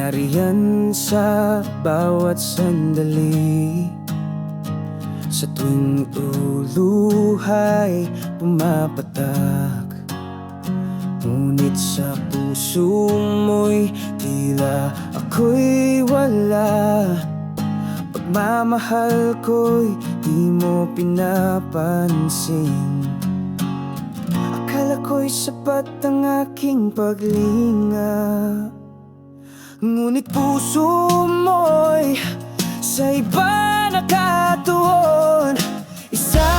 nariyan sa bawat sandali. Sa tuwing uluhay pumapatak, ngunit sa puso mo'y tila ako'y wala. Pagmamahal ko'y di mo pinapansin. Akala ko'y sapat ang aking paglinga, ngunit puso mo'y sa iba nakatuon. Isa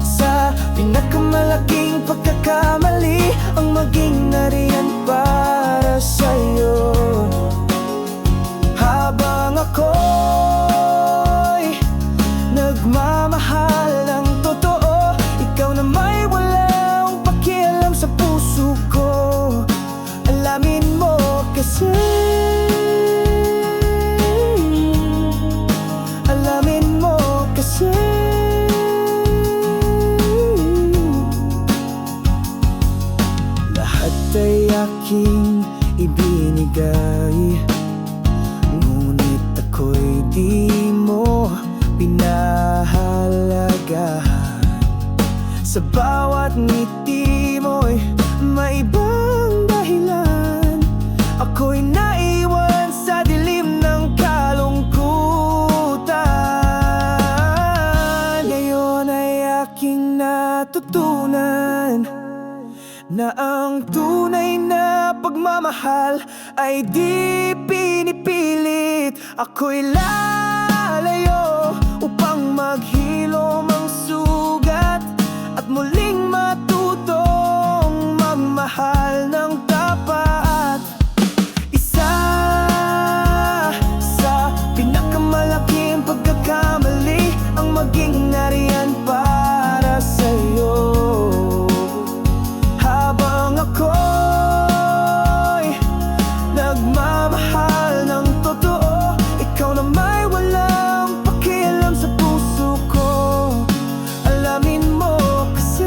sa pinakamalaking pagkakamali ang maging nariyan para sa'yo. Habang ako'y nagmamahal ng totoo, ikaw na may walang pakialam sa puso ko. Alamin mo kasi, alamin mo kasi, lahat ay aking ibinigay, ngunit ako'y di mo pinahalagahan. Sa bawat ngiti mo'y may ibang dahilan. Ako'y naiwan sa dilim ng kalungkutan. Ngayon ay aking natutunan na ang tunay na pagmamahal ay di pinipilit. Ako'y lalayo upang maghilom ang sugat at muling matutong magmahal ng tapat. Isa sa pinakamalaking pagkakamali ang maging nariyan para sa'yo. Habang ako'y nagmamahal ng totoo, ikaw na may walang pakialam sa puso ko. Alamin mo kasi,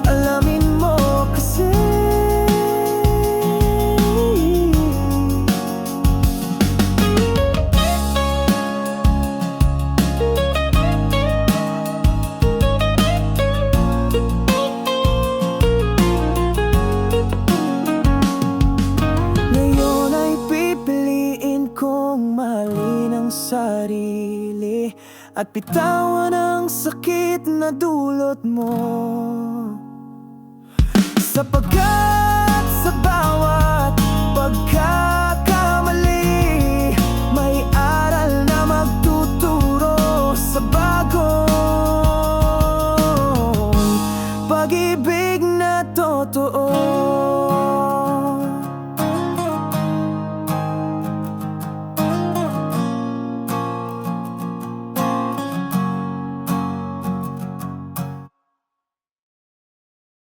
alamin mo kasi. Ngayon ay pipiliin kong mahalin ang sarili at bitawan ang sakit na dulot mo, sapagkat